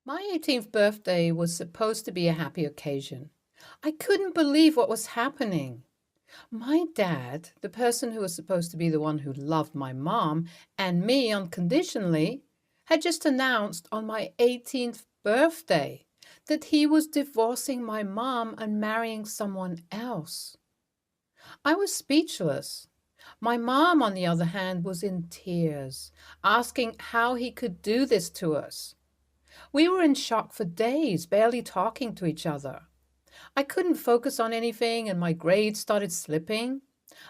My 18th birthday was supposed to be a happy occasion. I couldn't believe what was happening. My dad, the person who was supposed to be the one who loved my mom and me unconditionally, had just announced on my 18th birthday that he was divorcing my mom and marrying someone else. I was speechless. My mom, on the other hand, was in tears, asking how he could do this to us. We were in shock for days, barely talking to each other. I couldn't focus on anything and my grades started slipping.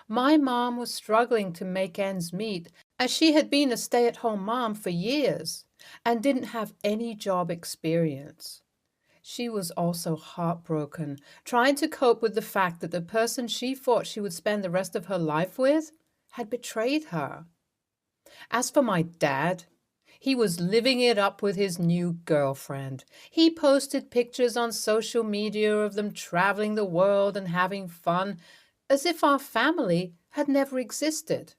My mom was struggling to make ends meet as she had been a stay-at-home mom for years and didn't have any job experience. She was also heartbroken, trying to cope with the fact that the person she thought she would spend the rest of her life with had betrayed her. As for my dad, he was living it up with his new girlfriend. He posted pictures on social media of them traveling the world and having fun, as if our family had never existed.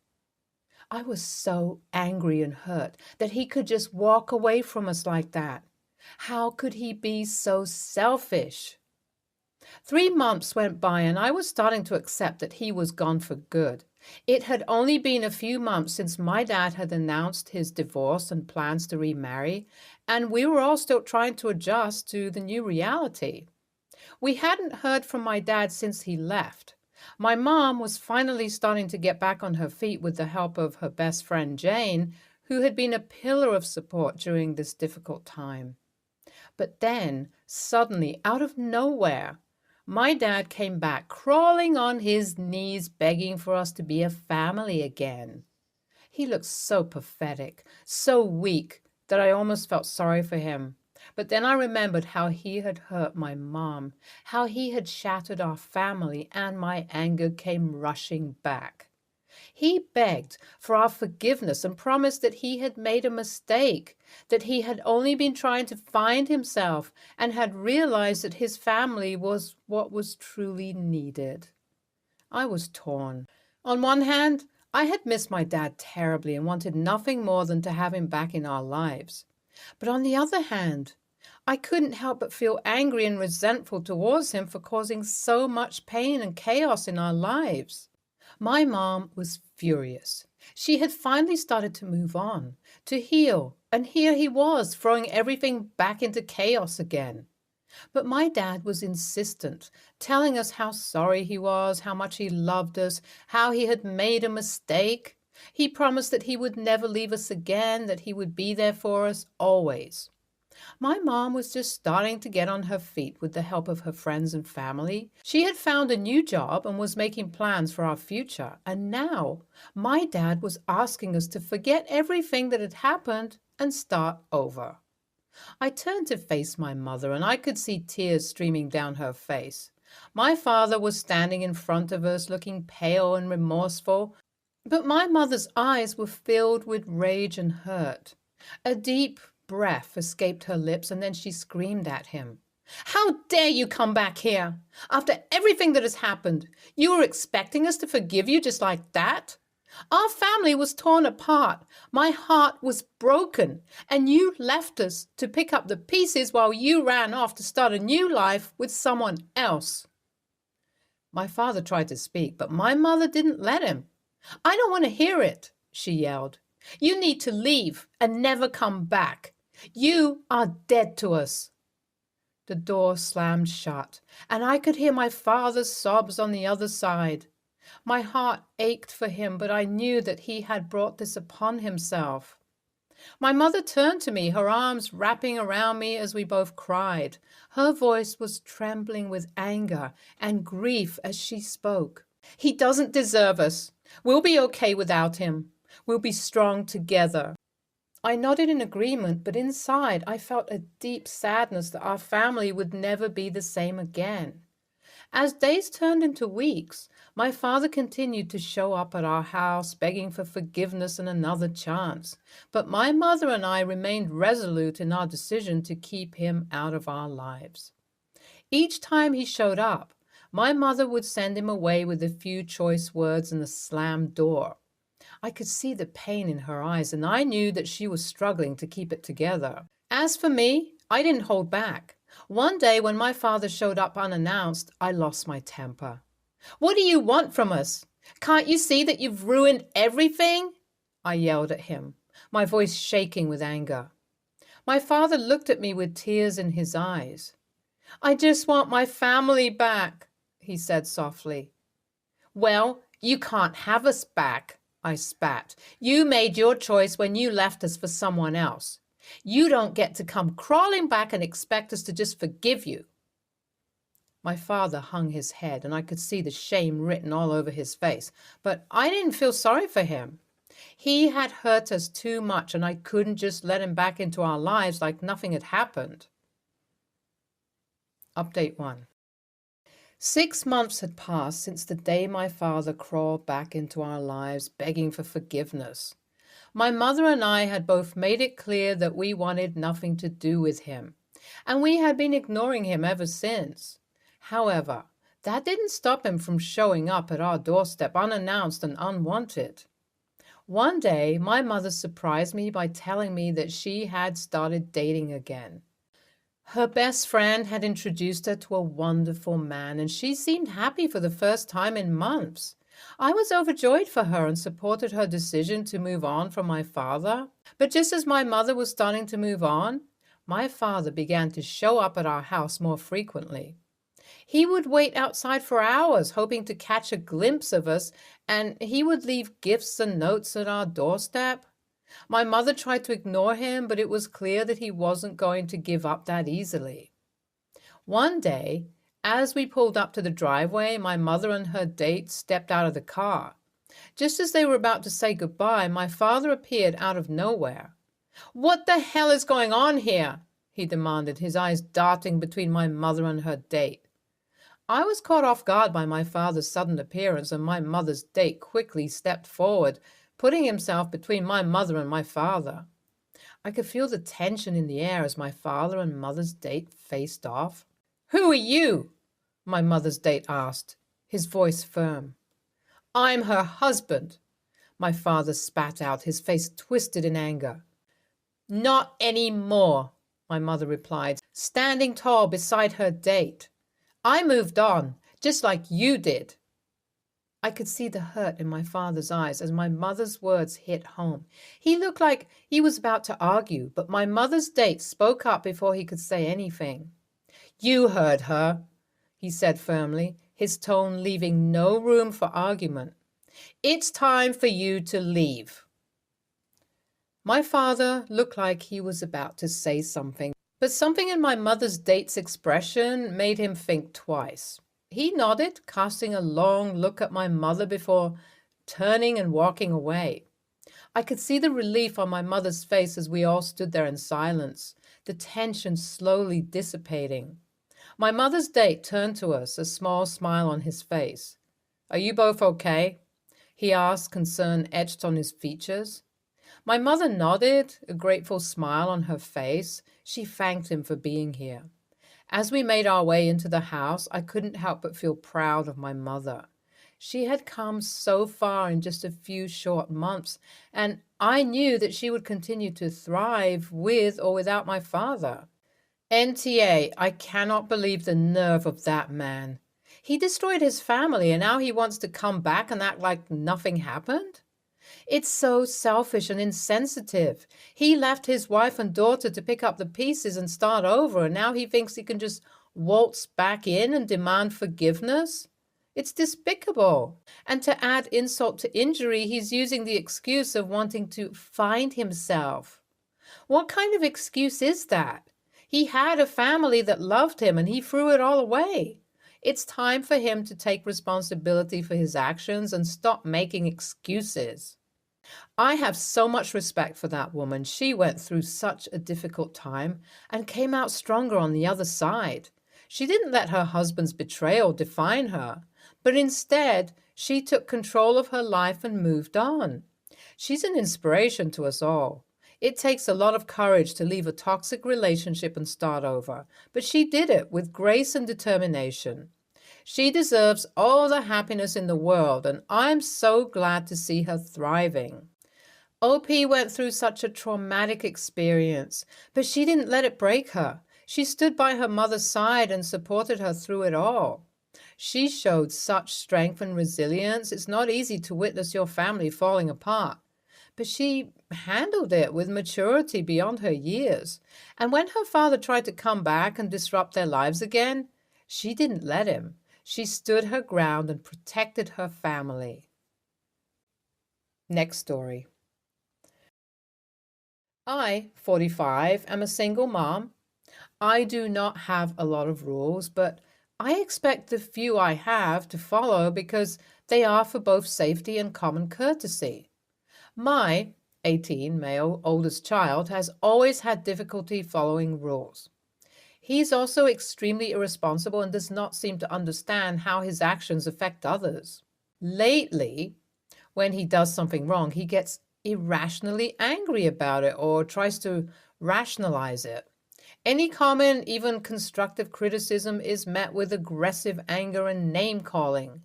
I was so angry and hurt that he could just walk away from us like that. How could he be so selfish? 3 months went by and I was starting to accept that he was gone for good. It had only been a few months since my dad had announced his divorce and plans to remarry, and we were all still trying to adjust to the new reality. We hadn't heard from my dad since he left. My mom was finally starting to get back on her feet with the help of her best friend Jane, who had been a pillar of support during this difficult time. But then, suddenly, out of nowhere, my dad came back crawling on his knees, begging for us to be a family again. He looked so pathetic, so weak, that I almost felt sorry for him. But then I remembered how he had hurt my mom, how he had shattered our family, and my anger came rushing back. He begged for our forgiveness and promised that he had made a mistake, that he had only been trying to find himself and had realized that his family was what was truly needed. I was torn. On one hand, I had missed my dad terribly and wanted nothing more than to have him back in our lives. But on the other hand, I couldn't help but feel angry and resentful towards him for causing so much pain and chaos in our lives. My mom was furious. She had finally started to move on, to heal, and here he was, throwing everything back into chaos again. But my dad was insistent, telling us how sorry he was, how much he loved us, how he had made a mistake. He promised that he would never leave us again, that he would be there for us always. My mom was just starting to get on her feet with the help of her friends and family. She had found a new job and was making plans for our future. And now my dad was asking us to forget everything that had happened and start over. I turned to face my mother and I could see tears streaming down her face. My father was standing in front of us looking pale and remorseful, but my mother's eyes were filled with rage and hurt. A deep breath escaped her lips, and then she screamed at him. "How dare you come back here? After everything that has happened, you were expecting us to forgive you just like that? Our family was torn apart. My heart was broken, and you left us to pick up the pieces while you ran off to start a new life with someone else." My father tried to speak, but my mother didn't let him. "I don't want to hear it," she yelled. "You need to leave and never come back. You are dead to us." The door slammed shut, and I could hear my father's sobs on the other side. My heart ached for him, but I knew that he had brought this upon himself. My mother turned to me, her arms wrapping around me as we both cried. Her voice was trembling with anger and grief as she spoke. "He doesn't deserve us. We'll be okay without him. We'll be strong together." I nodded in agreement, but inside I felt a deep sadness that our family would never be the same again. As days turned into weeks, my father continued to show up at our house, begging for forgiveness and another chance. But my mother and I remained resolute in our decision to keep him out of our lives. Each time he showed up, my mother would send him away with a few choice words and a slammed door. I could see the pain in her eyes, and I knew that she was struggling to keep it together. As for me, I didn't hold back. One day when my father showed up unannounced, I lost my temper. "What do you want from us? Can't you see that you've ruined everything?" I yelled at him, my voice shaking with anger. My father looked at me with tears in his eyes. "I just want my family back," he said softly. "Well, you can't have us back," I spat. "You made your choice when you left us for someone else. You don't get to come crawling back and expect us to just forgive you." My father hung his head, and I could see the shame written all over his face, but I didn't feel sorry for him. He had hurt us too much, and I couldn't just let him back into our lives like nothing had happened. Update 1. 6 months had passed since the day my father crawled back into our lives begging for forgiveness. My mother and I had both made it clear that we wanted nothing to do with him, and we had been ignoring him ever since. However, that didn't stop him from showing up at our doorstep unannounced and unwanted. One day, my mother surprised me by telling me that she had started dating again. Her best friend had introduced her to a wonderful man, and she seemed happy for the first time in months. I was overjoyed for her and supported her decision to move on from my father. But just as my mother was starting to move on, my father began to show up at our house more frequently. He would wait outside for hours, hoping to catch a glimpse of us, and he would leave gifts and notes at our doorstep. My mother tried to ignore him, but it was clear that he wasn't going to give up that easily. One day, as we pulled up to the driveway, my mother and her date stepped out of the car. Just as they were about to say goodbye, my father appeared out of nowhere. "What the hell is going on here?" he demanded, his eyes darting between my mother and her date. I was caught off guard by my father's sudden appearance, and my mother's date quickly stepped forward, putting himself between my mother and my father. I could feel the tension in the air as my father and mother's date faced off. "Who are you?" my mother's date asked, his voice firm. "I'm her husband," my father spat out, his face twisted in anger. "Not anymore," my mother replied, standing tall beside her date. "I moved on, just like you did." I could see the hurt in my father's eyes as my mother's words hit home. He looked like he was about to argue, but my mother's date spoke up before he could say anything. "You heard her," he said firmly, his tone leaving no room for argument. "It's time for you to leave." My father looked like he was about to say something, but something in my mother's date's expression made him think twice. He nodded, casting a long look at my mother before turning and walking away. I could see the relief on my mother's face as we all stood there in silence, the tension slowly dissipating. My mother's date turned to us, a small smile on his face. "Are you both okay?" he asked, concern etched on his features. My mother nodded, a grateful smile on her face. She thanked him for being here. As we made our way into the house, I couldn't help but feel proud of my mother. She had come so far in just a few short months, and I knew that she would continue to thrive with or without my father. NTA, I cannot believe the nerve of that man. He destroyed his family, and now he wants to come back and act like nothing happened? It's so selfish and insensitive. He left his wife and daughter to pick up the pieces and start over, and now he thinks he can just waltz back in and demand forgiveness? It's despicable. And to add insult to injury, he's using the excuse of wanting to find himself. What kind of excuse is that? He had a family that loved him, and he threw it all away. It's time for him to take responsibility for his actions and stop making excuses. I have so much respect for that woman. She went through such a difficult time and came out stronger on the other side. She didn't let her husband's betrayal define her, but instead she took control of her life and moved on. She's an inspiration to us all. It takes a lot of courage to leave a toxic relationship and start over, but she did it with grace and determination. She deserves all the happiness in the world, and I'm so glad to see her thriving. OP went through such a traumatic experience, but she didn't let it break her. She stood by her mother's side and supported her through it all. She showed such strength and resilience. It's not easy to witness your family falling apart. But she handled it with maturity beyond her years. And when her father tried to come back and disrupt their lives again, she didn't let him. She stood her ground and protected her family. Next story. I, 45, am a single mom. I do not have a lot of rules, but I expect the few I have to follow because they are for both safety and common courtesy. My 18 male oldest child has always had difficulty following rules. He's also extremely irresponsible and does not seem to understand how his actions affect others. Lately, when he does something wrong, he gets irrationally angry about it or tries to rationalize it. Any common, even constructive criticism is met with aggressive anger and name-calling.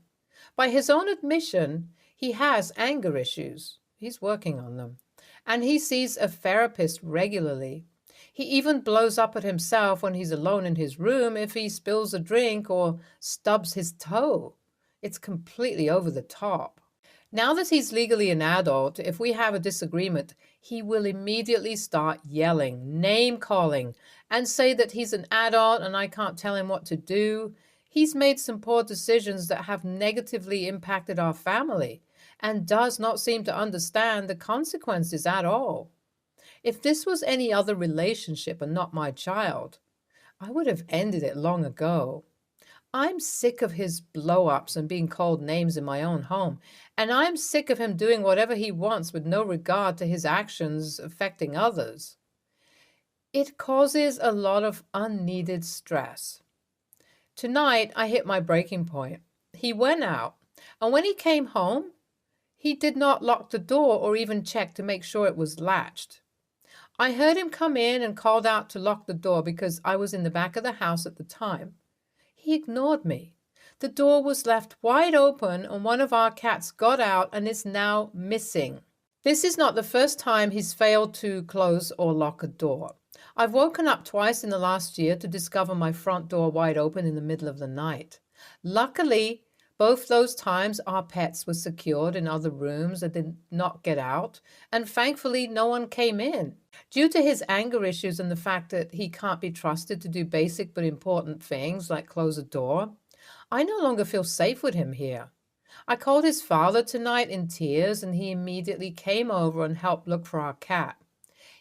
By his own admission, he has anger issues. He's working on them. And he sees a therapist regularly. He even blows up at himself when he's alone in his room if he spills a drink or stubs his toe. It's completely over the top. Now that he's legally an adult, if we have a disagreement, he will immediately start yelling, name-calling, and say that he's an adult and I can't tell him what to do. He's made some poor decisions that have negatively impacted our family and does not seem to understand the consequences at all. If this was any other relationship and not my child, I would have ended it long ago. I'm sick of his blow-ups and being called names in my own home, and I'm sick of him doing whatever he wants with no regard to his actions affecting others. It causes a lot of unneeded stress. Tonight, I hit my breaking point. He went out, and when he came home, he did not lock the door or even check to make sure it was latched. I heard him come in and called out to lock the door because I was in the back of the house at the time. He ignored me. The door was left wide open and one of our cats got out and is now missing. This is not the first time he's failed to close or lock a door. I've woken up twice in the last year to discover my front door wide open in the middle of the night. Luckily, both those times our pets were secured in other rooms and did not get out, and thankfully no one came in. Due to his anger issues and the fact that he can't be trusted to do basic but important things like close a door, I no longer feel safe with him here. I called his father tonight in tears and he immediately came over and helped look for our cat.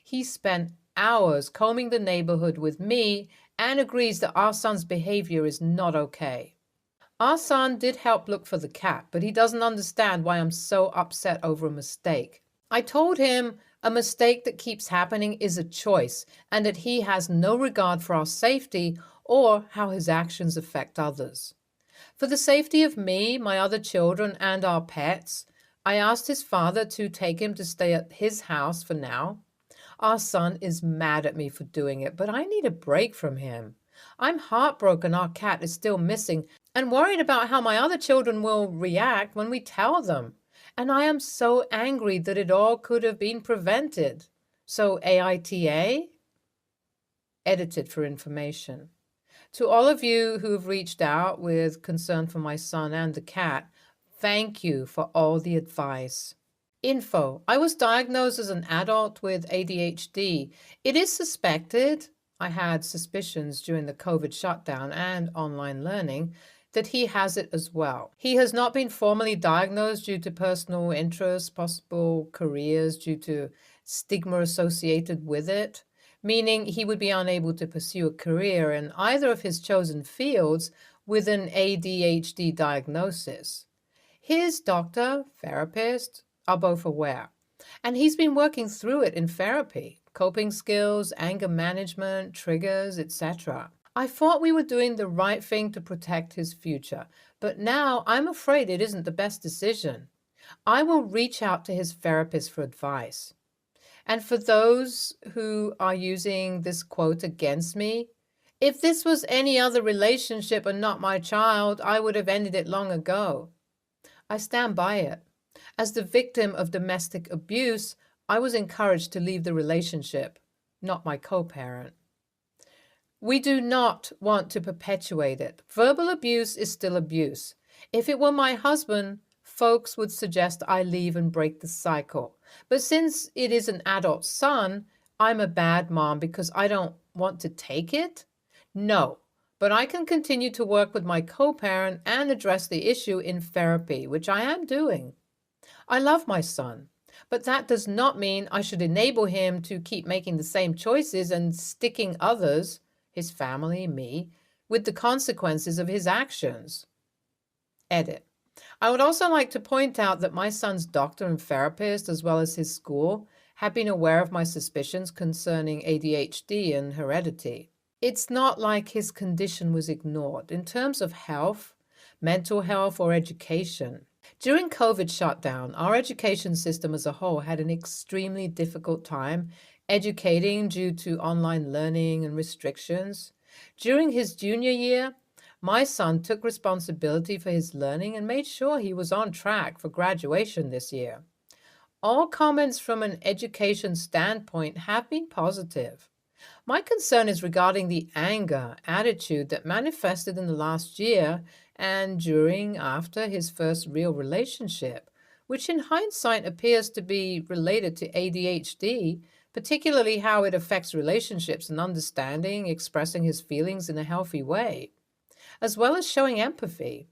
He spent hours combing the neighborhood with me and agrees that our son's behavior is not okay. Our son did help look for the cat, but he doesn't understand why I'm so upset over a mistake. I told him a mistake that keeps happening is a choice and that he has no regard for our safety or how his actions affect others. For the safety of me, my other children, and our pets, I asked his father to take him to stay at his house for now. Our son is mad at me for doing it, but I need a break from him. I'm heartbroken our cat is still missing and worried about how my other children will react when we tell them. And I am so angry that it all could have been prevented. So AITA? Edited for information. To all of you who have reached out with concern for my son and the cat, thank you for all the advice. Info. I was diagnosed as an adult with ADHD. It is suspected, I had suspicions during the COVID shutdown and online learning, that he has it as well. He has not been formally diagnosed due to personal interests, possible careers due to stigma associated with it, meaning he would be unable to pursue a career in either of his chosen fields with an ADHD diagnosis. His doctor, therapist, are both aware, and he's been working through it in therapy, coping skills, anger management, triggers, etc. I thought we were doing the right thing to protect his future, but now I'm afraid it isn't the best decision. I will reach out to his therapist for advice. And for those who are using this quote against me, if this was any other relationship and not my child, I would have ended it long ago. I stand by it. As the victim of domestic abuse, I was encouraged to leave the relationship, not my co-parent. We do not want to perpetuate it. Verbal abuse is still abuse. If it were my husband, folks would suggest I leave and break the cycle. But since it is an adult son, I'm a bad mom because I don't want to take it? No, but I can continue to work with my co-parent and address the issue in therapy, which I am doing. I love my son, but that does not mean I should enable him to keep making the same choices and sticking others, his family, me, with the consequences of his actions. Edit. I would also like to point out that my son's doctor and therapist, as well as his school, have been aware of my suspicions concerning ADHD and heredity. It's not like his condition was ignored in terms of health, mental health, or education. During COVID shutdown, our education system as a whole had an extremely difficult time educating due to online learning and restrictions. During his junior year, my son took responsibility for his learning and made sure he was on track for graduation this year. All comments from an education standpoint have been positive. My concern is regarding the anger, attitude that manifested in the last year and after his first real relationship, which in hindsight appears to be related to ADHD, particularly how it affects relationships and understanding, expressing his feelings in a healthy way, as well as showing empathy.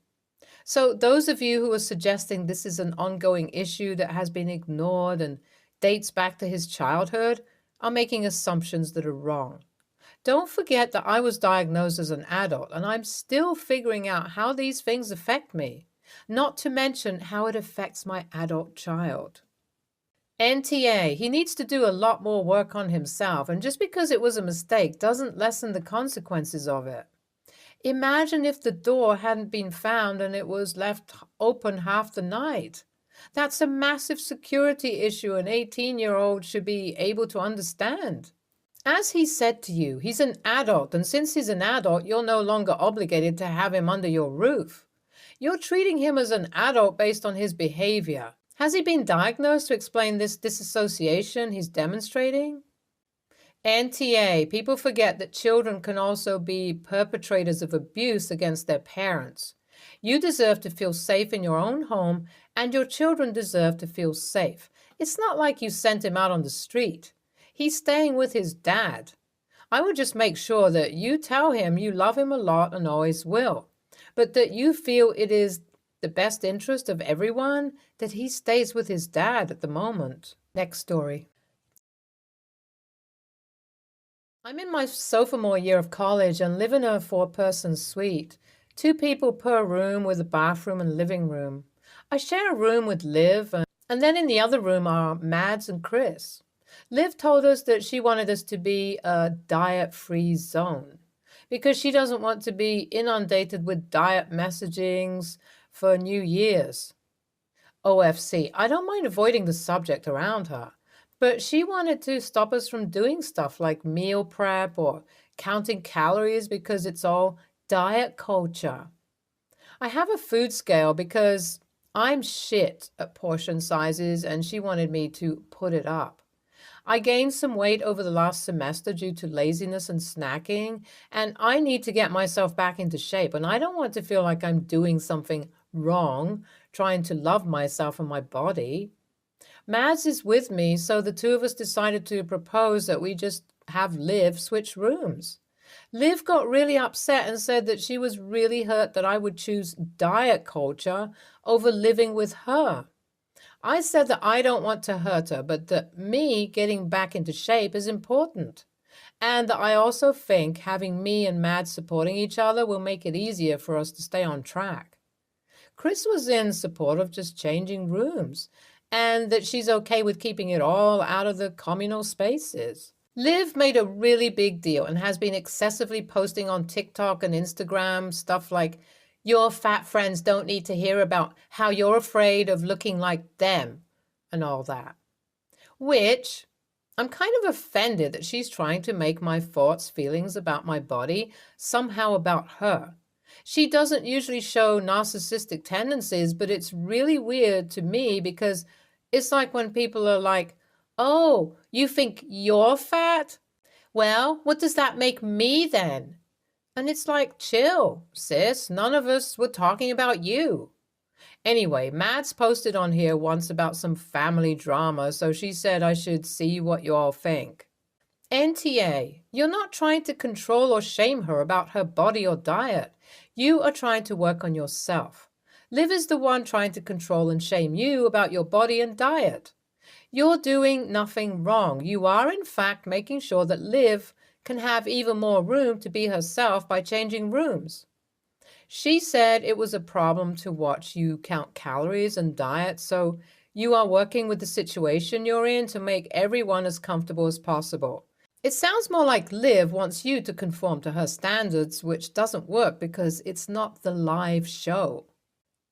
So those of you who are suggesting this is an ongoing issue that has been ignored and dates back to his childhood are making assumptions that are wrong. Don't forget that I was diagnosed as an adult and I'm still figuring out how these things affect me, not to mention how it affects my adult child. NTA, he needs to do a lot more work on himself, and just because it was a mistake doesn't lessen the consequences of it. Imagine if the door hadn't been found and it was left open half the night. That's a massive security issue an 18-year-old should be able to understand. As he said to you, he's an adult, and since he's an adult, you're no longer obligated to have him under your roof. You're treating him as an adult based on his behavior. Has he been diagnosed to explain this disassociation he's demonstrating? NTA, people forget that children can also be perpetrators of abuse against their parents. You deserve to feel safe in your own home, and your children deserve to feel safe. It's not like you sent him out on the street. He's staying with his dad. I would just make sure that you tell him you love him a lot and always will, but that you feel it is the best interest of everyone that he stays with his dad at the moment. Next story. I'm in my sophomore year of college and live in a 4-person suite, 2 people per room with a bathroom and living room. I share a room with Liv, and then in the other room are Mads and Chris. Liv told us that she wanted us to be a diet-free zone because she doesn't want to be inundated with diet messagings for New Year's. OFC, I don't mind avoiding the subject around her, but she wanted to stop us from doing stuff like meal prep or counting calories because it's all diet culture. I have a food scale because I'm shit at portion sizes and she wanted me to put it up. I gained some weight over the last semester due to laziness and snacking, and I need to get myself back into shape, and I don't want to feel like I'm doing something wrong, trying to love myself and my body. Mads is with me, so the 2 of us decided to propose that we just have Liv switch rooms. Liv got really upset and said that she was really hurt that I would choose diet culture over living with her. I said that I don't want to hurt her, but that me getting back into shape is important. And that I also think having me and Mads supporting each other will make it easier for us to stay on track. Chris was in support of just changing rooms, and that she's okay with keeping it all out of the communal spaces. Liv made a really big deal and has been excessively posting on TikTok and Instagram stuff like, your fat friends don't need to hear about how you're afraid of looking like them and all that. Which, I'm kind of offended that she's trying to make my thoughts, feelings about my body somehow about her. She doesn't usually show narcissistic tendencies, but it's really weird to me because it's like when people are like, Oh, you think you're fat? Well, what does that make me then? And it's like, chill, sis, none of us were talking about you. Anyway, Mads posted on here once about some family drama, so she said I should see what you all think. NTA, you're not trying to control or shame her about her body or diet. You are trying to work on yourself. Liv is the one trying to control and shame you about your body and diet. You're doing nothing wrong. You are, in fact, making sure that Liv can have even more room to be herself by changing rooms. She said it was a problem to watch you count calories and diet, so you are working with the situation you're in to make everyone as comfortable as possible. It sounds more like Liv wants you to conform to her standards, which doesn't work because it's not the live show.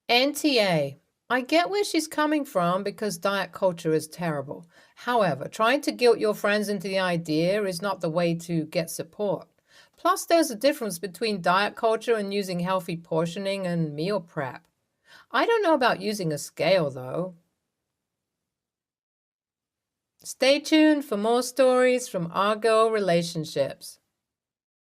NTA. I get where she's coming from because diet culture is terrible. However, trying to guilt your friends into the idea is not the way to get support. Plus, there's a difference between diet culture and using healthy portioning and meal prep. I don't know about using a scale, though. Stay tuned for more stories from our girl relationships.